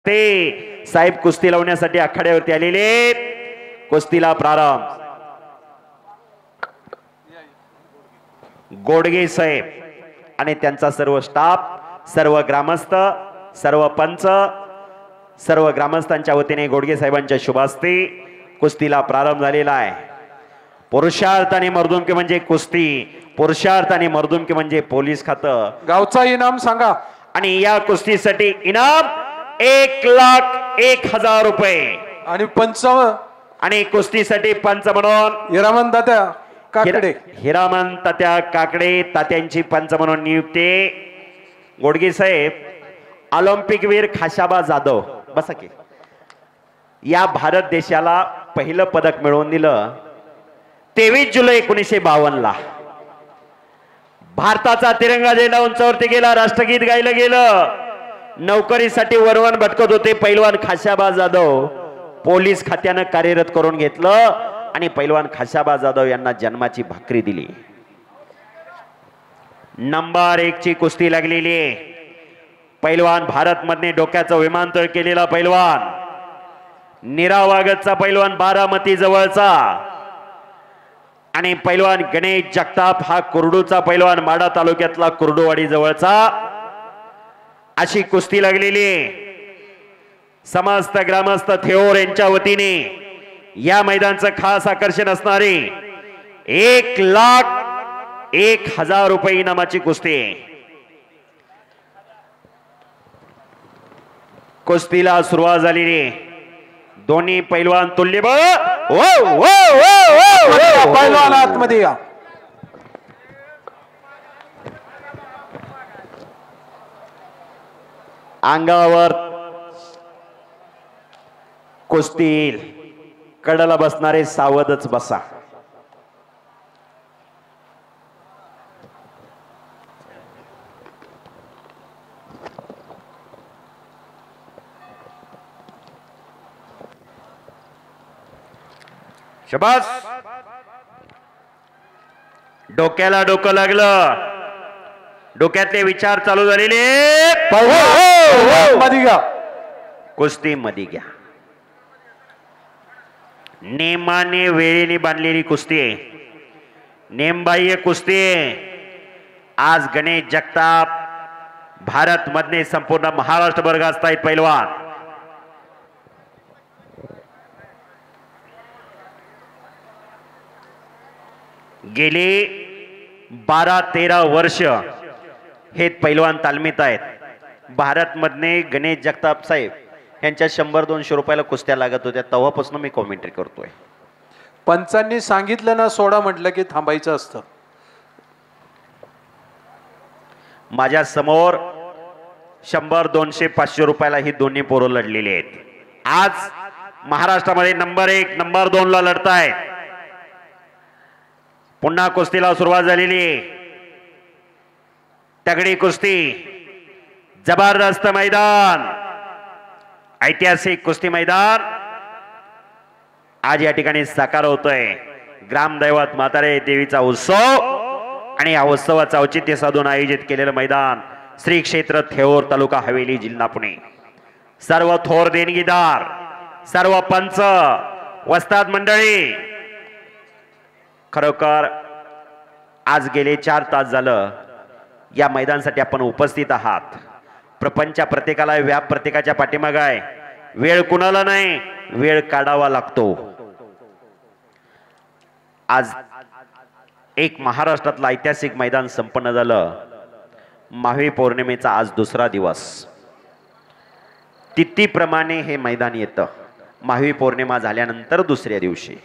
ते साहेब कुस्ती लावण्यासाठी आखाड्यावरती आलेले. कुस्तीला प्रारंभ. गोडगे साहेब आणि त्यांचा सर्व स्टाफ, सर्व ग्रामस्थ, सर्व पंच, सर्व ग्रामस्थांच्या वतीने गोडगे साहेबांच्या शुभास्ते कुस्तीला प्रारंभ झालेला आहे. पुरुषार्थ आणि मर्दुमकी म्हणजे कुस्ती, पुरुषार्थ आणि मर्दुमकी म्हणजे पोलीस खातं. गावचा इनाम सांगा. आणि या कुस्तीसाठी इनाम 1,01,000 रुपये. आणि पंच आणि कुस्तीसाठी पंच म्हणून हिरामन दात्या काकडे. हिरामन तात्या काकडे तात्यांची पंच म्हणून नियुक्ती. गोडगे साहेब ऑलिम्पिक वीर खाशाबा जाधव बसा की या भारत देशाला पहिलं पदक मिळवून दिलं 23 जुलै 1952 ला. भारताचा तिरंगा झेंडा उंचावरती गेला, राष्ट्रगीत गायलं गेलं. नोकरीसाठी वरवण भटकत होते पैलवान खाशाबा जाधव. पोलीस खात्यानं कार्यरत करून घेतलं आणि पैलवान खाशाबा जाधव यांना जन्माची भाकरी दिली. नंबर 1 ची कुस्ती लागलेली आहे. पैलवान भारत मधने डोक्याचं विमानतळ केलेला पैलवान, निरावागतचा पैलवान बारामती जवळचा, आणि पैलवान गणेश जगताप हा कुर्डूचा पैलवान माडा तालुक्यातला कुर्डूवाडी जवळचा. अशी कुस्ती लागलेली आहे. समस्त ग्रामस्थ थेओर यांच्या वतीने या मैदानाचं खास आकर्षण असणारे 1,01,000 रुपये इनामाची कुस्ती. कुस्तीला सुरुवात झालेली. दोन्ही पैलवान तुल्यबळ. पैलवान आतमध्ये या. अंगावर कुस्ती कडला बसणारे सावधच बसा. शबास. डोक्याला डोकं लागलं, डोक्यातले विचार चालू झालेले. मध्ये घ्या. कुस्ती मध्ये घ्या. नेमाने वेळेने बांधलेली कुस्ती आहे, नेमबाह्य कुस्ती आहे. आज गणेश जगताप भारत मधने संपूर्ण महाराष्ट्रभर गाजतायत पैलवान. गेले 12-13 वर्ष हे पैलवान तालमीत आहेत. भारत मधने गणेश जगताप साहेब यांच्या 100-200 रुपयाला कुस्त्या लागत होत्या, तेव्हापासून मी कॉमेंट्री करतोय. पंचांनी सांगितलं ना सोडा म्हटलं की थांबायचं असतं. माझ्या समोर 100, 200, 500 रुपयाला ही दोन्ही पोरं लढलेली आहेत. आज महाराष्ट्रामध्ये नंबर 1, नंबर 2 ला लढतायत. पुन्हा कुस्तीला सुरुवात झालेली. तगडी कुस्ती, जबरदस्त मैदान, ऐतिहासिक कुस्ती मैदान आज या ठिकाणी साकार होतोय. ग्रामदैवत म्हातारे देवीचा उत्सव आणि या उत्सवाचं औचित्य साधून आयोजित केलेलं मैदान श्री क्षेत्र थेओर तालुका हवेली जिल्हा पुणे. सर्व थोर देणगीदार, सर्व पंच, वस्ताद मंडळी, खरोखर आज गेले 4 तास झालं या मैदानासाठी आपण उपस्थित आहात. प्रपंच प्रत्येकाला व्याप प्रत्येकाच्या पाठीमागे आहे. वेळ कुणाला नाही, वेळ काढावा लागतो. आज एक महाराष्ट्रातलं ऐतिहासिक मैदान संपन्न झालं. महावी पौर्णिमेचा आज दुसरा दिवस. तिथीप्रमाणे हे मैदान येतं. महावी पौर्णिमा झाल्यानंतर दुसऱ्या दिवशी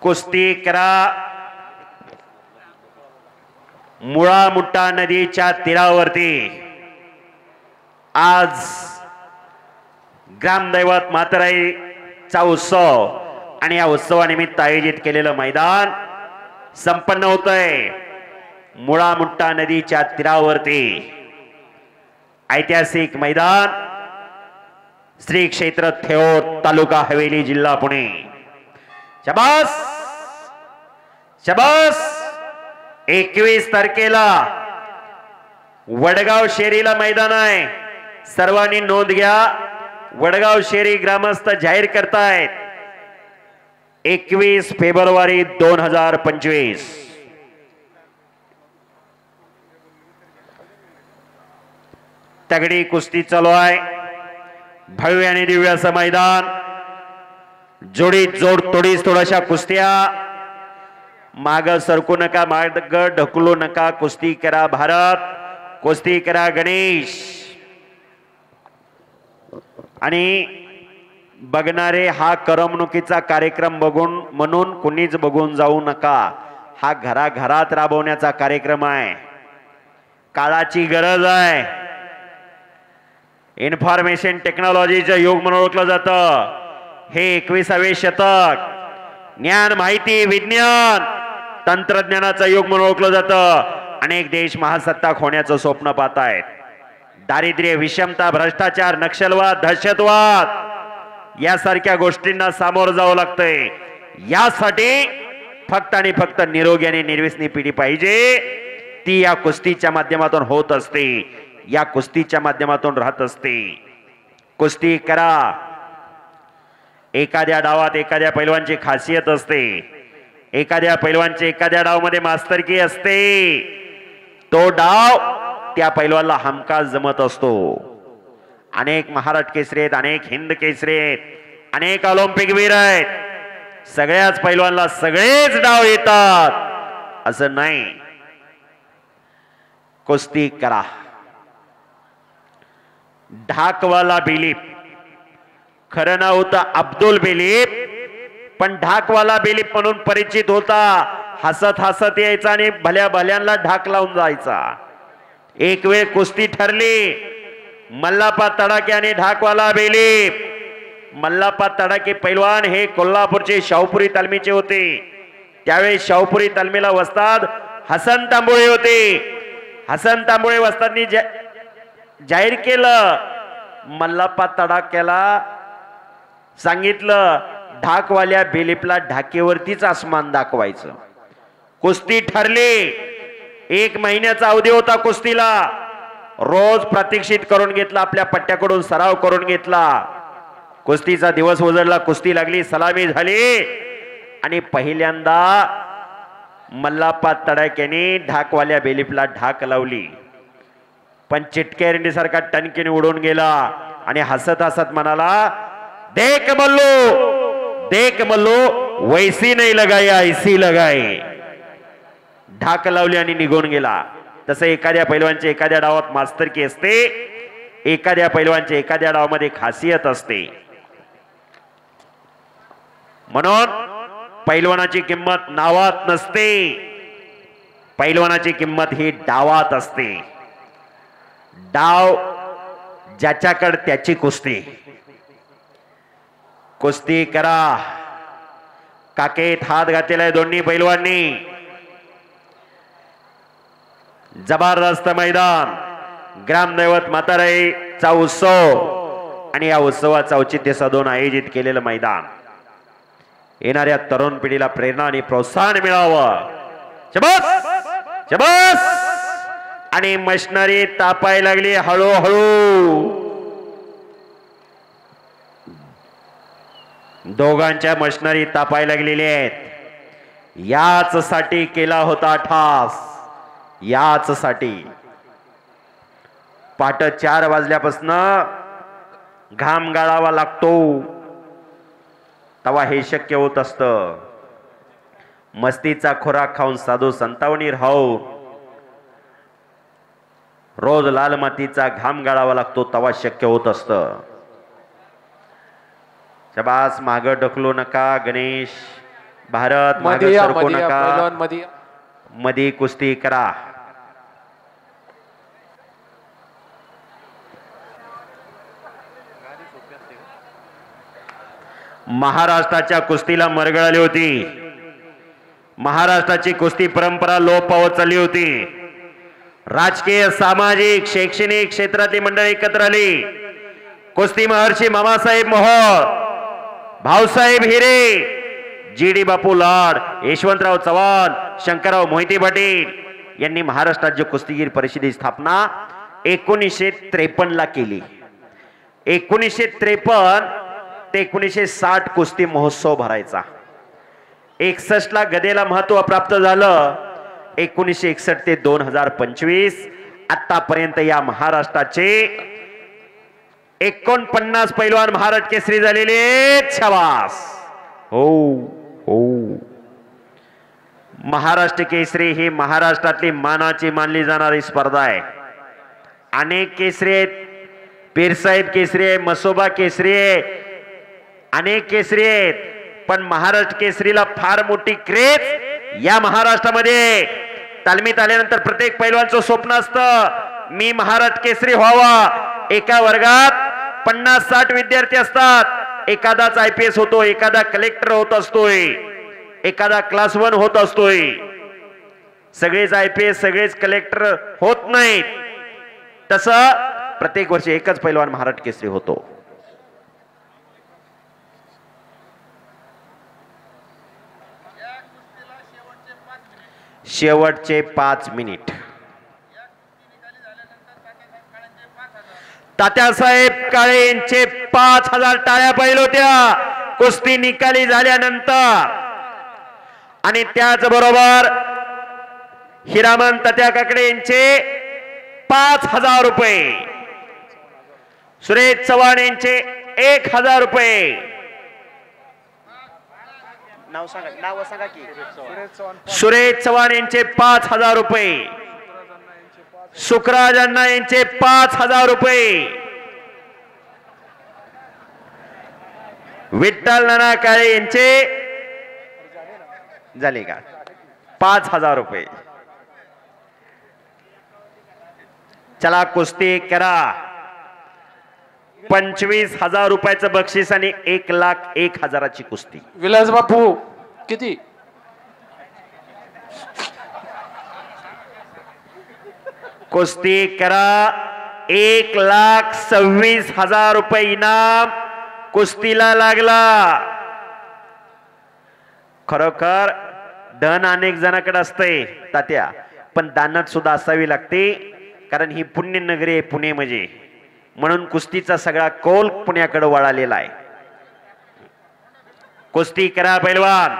कुस्ती करा. मुळा मुठा नदीच्या तीरावरती आज ग्रामदैवत मातराईचा उत्सव आणि या उत्सवानिमित्त आयोजित केलेलं मैदान संपन्न होतंय. मुळा मुठा नदीच्या तीरावरती ऐतिहासिक मैदान श्री क्षेत्र थेओर तालुका हवेली जिल्हा पुणे. शाबास शाबास. 21 तारखेला वडगाव शेरीला मैदान आहे, सर्वांनी नोंद घ्या. वडगाव शेरी ग्रामस्थ जाहीर करतायत 21 फेब्रुवारी 2025. तगडी कुस्ती चालू आहे. भव्य आणि दिव्य असं मैदान. जोडी जोड तोडीस थोड्याशा कुस्त्या. माग सरकू नका, माग ढकलू नका. कुस्ती करा भारत, कुस्ती करा गणेश. आणि बघणारे हा करमणुकीचा कार्यक्रम बघून म्हणून कुणीच बघून जाऊ नका. हा घराघरात राबवण्याचा कार्यक्रम आहे. काळाची गरज आहे. इन्फॉर्मेशन टेक्नॉलॉजीचं युग म्हणून ओळखलं जातं. हे 21वे शतक ज्ञान, माहिती, विज्ञान, तंत्रज्ञानाचं युग म्हणून ओळखलं जातं. अनेक देश महासत्ताक होण्याचं स्वप्न पाहतायत. दारिद्र्य, विषमता, भ्रष्टाचार, नक्षलवाद, दहशतवाद यासारख्या गोष्टींना सामोरं जावं लागतंय. यासाठी फक्त आणि फक्त निरोगी आणि निर्व्यसनी पिढी पाहिजे. ती या कुस्तीच्या माध्यमातून होत असते, या कुस्तीच्या माध्यमातून राहत असते. कुस्ती करा. एखाद्या डावात एखाद्या पैलवानची खासियत असते. एखाद्या पैलवानची एखाद्या डावामध्ये मास्तरकी असते. तो डाव त्या पैलवानला हमखास जमत असतो. अनेक महाराष्ट्र केसरी आहेत, अनेक हिंद केसरी आहेत, अनेक ऑलिम्पिक वीर आहेत. सगळ्याच पैलवानला सगळेच डाव येतात असं नाही. कुस्ती करा. ढाकवाला बिलीप, खरं नाव होतं अब्दुल बिलीप, पण ढाकवाला बिलीप म्हणून परिचित होता. हसत हसत यायचा आणि भल्या भल्यांना ढाक लावून जायचा. एक वेळ कुस्ती ठरली. मल्लाप्पा तडाके आणि ढाकवाला बिलीप. मल्लाप्पा तडाके पैलवान हे कोल्हापूरचे शाहूपुरी तालमीचे होते. त्यावेळी शाहूपुरी तालमीला वस्ताद हसन तांबोळे होते. हसन तांबोळे वस्तादनी जाहीर केलं. मल्लाप्पा तडाक्याला सांगितलं ढाकवाल्या बिलीपला ढाकेवरतीच आसमान दाखवायचं. कुस्ती ठरली. 1 महिन्याचा अवधी होता कुस्तीला. रोज प्रतीक्षित करून घेतला, आपल्या पट्ट्याकडून सराव करून घेतला. कुस्तीचा दिवस उजळला. कुस्ती लागली, सलामी झाली आणि पहिल्यांदा मल्लाप्पा तडाक्याने ढाकवाल्या बिलीपला ढाक लावली. पण चिटकेरंडी सारखा टणकीने उडून गेला आणि हसत हसत म्हणाला, देख मल्लो वैसी नाही लगाई ऐसी लगाई. ढाक लावली आणि निघून गेला. तसं एखाद्या पैलवानची एखाद्या डावात मास्तरकी असते. एखाद्या पैलवानची एखाद्या डावामध्ये खासियत असते. म्हणून पैलवानाची किंमत नावात नसते. पैलवानाची किंमत ही डावात असते. डाव ज्याच्याकडे त्याची कुस्ती. कुस्ती करा. काकेत हात घातलेला आहे दोन्ही पैलवांनी. जबरदस्त मैदान. ग्रामदैवत म्हाताराईचा उत्सव आणि या उत्सवाचं औचित्य साधून आयोजित केलेलं मैदान. येणाऱ्या तरुण पिढीला प्रेरणा आणि प्रोत्साहन मिळावं. शबास शबास. आणि मशिनरी तापायला लागली हळूहळू. दोघांच्या मशिनरी तापायला लागलेली आहेत. याच साठी केला होता ठास. याच साठी पहाटे 4 वाजल्यापासून घाम गाळावा लागतो. तेव्हा हे शक्य होत असतं. मस्तीचा खोराक खाऊन साधू संतावणी राहून रोज लाल मातीचा घाम गाळावा लागतो. तेव्हा शक्य होत असतं. शबास. माग ढकलू नका गणेश. भारत माग सरकू नका. मध्ये कुस्ती करा. महाराष्ट्राच्या कुस्तीला मरगळ आली होती. महाराष्ट्राची कुस्ती परंपरा लोप पावत चालली होती. राजकीय, सामाजिक, शैक्षणिक क्षेत्रातली मंडळी एकत्र आली. कुस्ती महर्षी मामासाहेब मोहोळ, भाऊसाहेब हिरे, जी डी बापू लाड, यशवंतराव चव्हाण, शंकरराव मोहिते पाटील यांनी महाराष्ट्र राज्य कुस्तीगीर परिषदेची स्थापना 1953 ला केली. 1953 ते 1960 कुस्ती महोत्सव भरायचा. 61 ला गदेला महत्व प्राप्त झालं. 1961 ते 2025 आतापर्यंत या महाराष्ट्राचे 49 पैलवान महाराष्ट्र केसरी झालेले. शाबास. हो हो. महाराष्ट्र केसरी ही महाराष्ट्रातली मानाची मानली जाणारी स्पर्धा आहे. अनेक केसरी आहेत. पीरसाहेब केसरी आहे, मसोबा केसरी आहे, अनेक केसरी आहेत. पण महाराष्ट्र केसरीला फार मोठी क्रेज या महाराष्ट्रामध्ये. तालमीत आल्यानंतर प्रत्येक पैलवानचं स्वप्न असतं मी महाराष्ट्र केसरी व्हावा. एका वर्गात 50-60 विद्यार्थी असतात. एखादाच IPS होतो, एखादा कलेक्टर होत असतोय, एखादा क्लास 1 होत असतोय. सगळेच IPS सगळेच कलेक्टर होत नाहीत. तसं प्रत्येक वर्षी एकच पैलवान महाराष्ट्र केसरी होतो. शेवटचे 5 मिनिट. तात्यासाहेब काळे यांचे 5000 टाळ्या पाहिल्या होत्या कुस्ती निकाली झाल्यानंतर. आणि त्याचबरोबर हिरामन तात्या काकडे यांचे 5000 रुपये. सुरेश चव्हाण यांचे 1000 रुपये. नाव सांगा की. सुरेश चव्हाण यांचे 5000 रुपये. सुखराज अण्णा यांचे 5000 रुपये. विठ्ठल नाना काळे यांचे झाले का 5000 रुपये. चला कुस्ती करा. 25,000 रुपयाचं बक्षीस आणि 1,01,000ची कुस्ती. विलास बापू किती? कुस्ती करा. 1,26,000 रुपये इनाम कुस्तीला लागला. खरोखर धन अनेक जणांकडे असते तात्या, पण दानत सुद्धा असावी लागते. कारण ही पुण्य नगरी आहे पुणे म्हणजे. म्हणून कुस्तीचा सगळा कौल पुण्याकडे वळालेला आहे. कुस्ती करा पैलवान.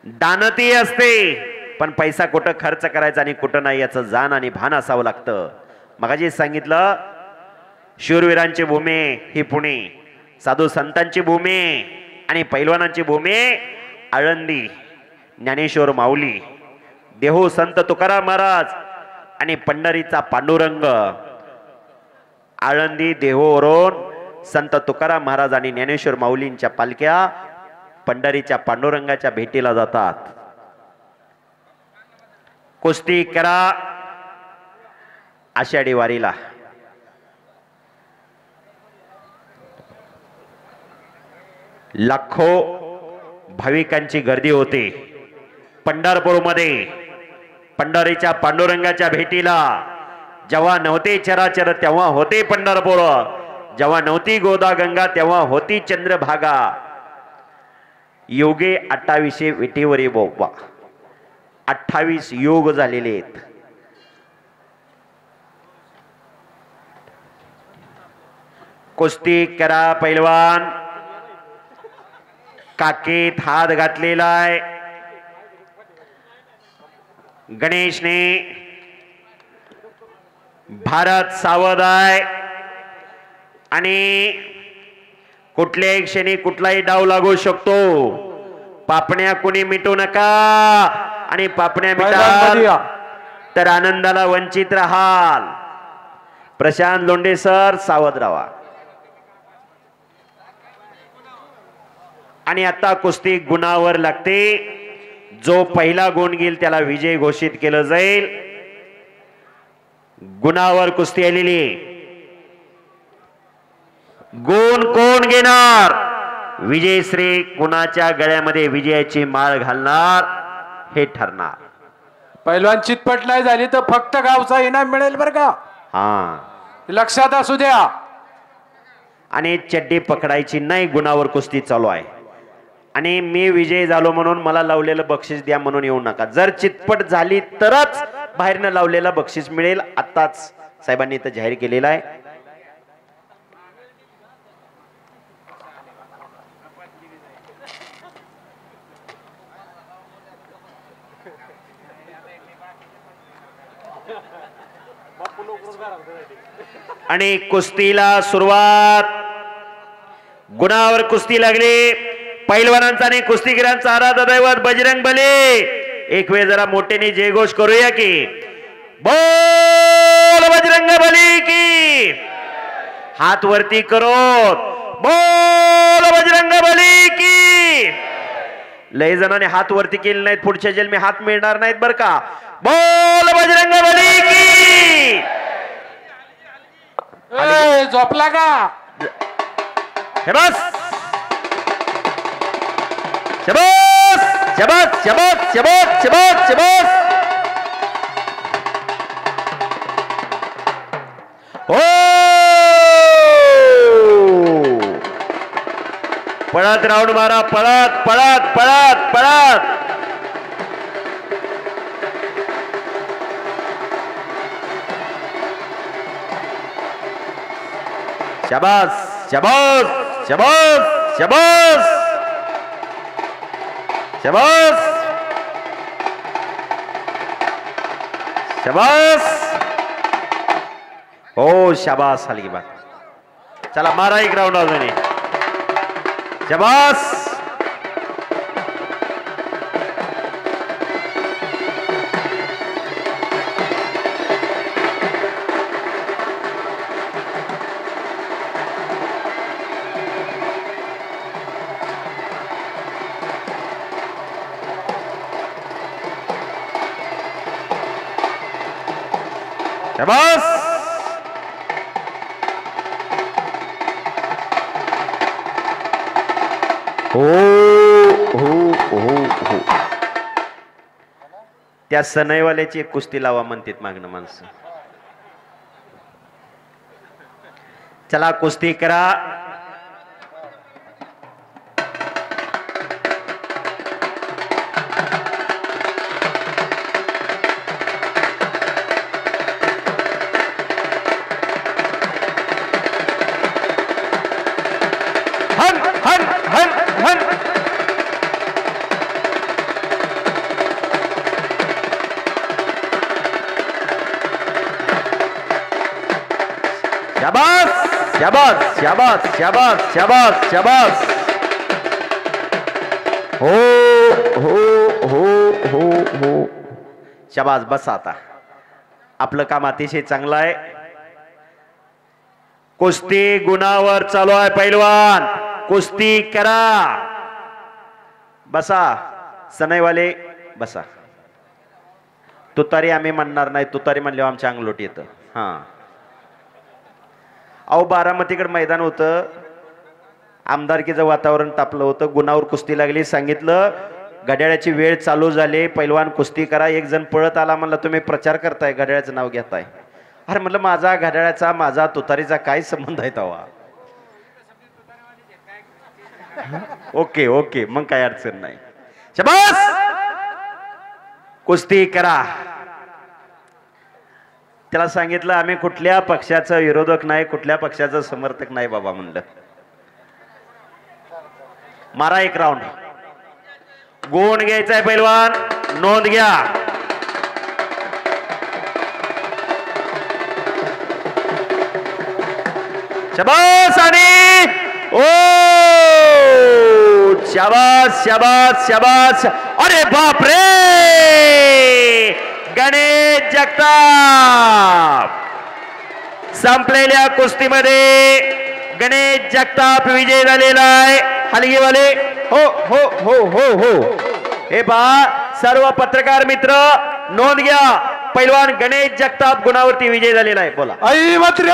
दानती असते पण पैसा कुठं खर्च करायचा आणि कुठं नाही याचं जाण आणि भान असावं लागतं. मगाशी सांगितलं शूरवीरांची भूमी ही पुणे, साधू संतांची भूमी आणि पैलवानांची भूमी आळंदी. ज्ञानेश्वर माऊली, देहू संत तुकाराम महाराज आणि पंढरीचा पांडुरंग. आळंदी देहूवरून संत तुकाराम महाराज आणि ज्ञानेश्वर माऊलींच्या पालख्या पंढरीच्या पांडुरंगाच्या भेटीला जातात. कुस्ती करा आषाढी वारीला. लाखो भाविकांची गर्दी होते पंढरपूरमध्ये. पंढरीच्या पांडुरंगाच्या भेटीला जेव्हा नव्हते चराचर तेव्हा होते पंढरपूर. जेव्हा नव्हती गोदा गंगा तेव्हा होती चंद्रभागा. योगे 28 विटेवरी बोबा. 28 योग झालेले आहेत. कुस्ती करा पैलवान. काकेत हात घातलेला आहे. गणेशने. भारत सावध आहे आणि कुठल्याही क्षणी कुठलाही डाव लागू शकतो. पापण्या कुणी मिटू नका आणि पापण्या मिटाल तर आनंदाला वंचित राहाल. प्रशांत लोंढे सर सावध राहा. आणि आता कुस्ती गुणावर लागते. जो पहिला गुण घेईल त्याला विजय घोषित केलं जाईल. गुणावर कुस्ती आलेली. गुण कोण घेणार? विजयश्री कुणाच्या गळ्यामध्ये विजयाची माळ घालणार हे ठरणार. पैलवान चितपट नाही झाली तर फक्त गावचा इनाम मिळेल बरं का. हा लक्षात असू द्या. आणि चड्डी पकडायची नाही. गुणावर कुस्ती चालू आहे. आणि मी विजयी झालो म्हणून मला लावलेलं बक्षीस द्या म्हणून येऊ नका. जर चितपट झाली तरच बाहेरनं लावलेलं बक्षीस मिळेल. आताच साहेबांनी इथं जाहीर केलेलं आहे. आणि कुस्तीला सुरुवात. गुणावर कुस्ती लागली. पैलवानांचा आणि कुस्तीगिरांचा आराध्य दैवत बजरंग बली. एक वेळ जरा मोठ्याने जयघोष करूया की बोल बजरंग बली की. हात वरती करो बोल बजरंग बली की. लय जणांनी हात वरती केले नाहीत. पुढच्या जन्मी हात मिळणार नाहीत बर का. बोल बजरंग बली की. झोपला का. हे बस शबास शबास शबास शबास शबास शबास. हो पळत राऊंड मारा. पळत पळत पळत पळत. शबास शबास शबास शबास शबास शबास. हो शाबास हलगी बात. चला मारा एक राऊंड अजून. शबास शबास. हो हो हो हो. त्या सनईवाल्याची एक कुस्ती लावा म्हणतात मागणं माणसं. चला कुस्ती करा. शाबास शाबास शाबास शाबास शाबास शाबास. हो हो हो हो हो. शाबास. बस आता आपलं काम अतिशय चांगलं आहे. कुस्ती गुणावर चालू आहे. पैलवान कुस्ती करा. बसा सनईवाले बसा. तुतारी आम्ही म्हणणार नाही. तुतारी म्हणल्यावर आमच्या अंगलोट येतं. हा अहो बारामतीकडे मैदान होतं. आमदारकीचं वातावरण तापलं होतं. गुणावर कुस्ती लागली. सांगितलं घड्याळाची वेळ चालू झाली. पैलवान कुस्ती करा. एक जण पळत आला. म्हणलं तुम्ही प्रचार करताय घड्याळाचं नाव घेताय. अरे म्हटलं माझा घड्याळाचा माझा तुतारीचा काय संबंध आहे तवा. ओके ओके मग काय अडचण नाही. शाबास कुस्ती करा. त्याला सांगितलं आम्ही कुठल्या पक्षाचा विरोधक नाही. कुठल्या पक्षाचा समर्थक नाही बाबा म्हणलं. मारा एक राऊंड. गुण घ्यायचा आहे पैलवान. नोंद घ्या. शाबास. आणि ओ शाबास शाबास शाबास. अरे बाप रे. गणेश जगताप. संपलेल्या कुस्तीमध्ये गणेश जगताप विजय झालेला आहे. हलगीवाले हो हो हो हो हो. हे पहा सर्व पत्रकार मित्र नोंद घ्या. पैलवान गणेश जगताप गुणावरती विजय झालेला आहे. बोला. आई मात्र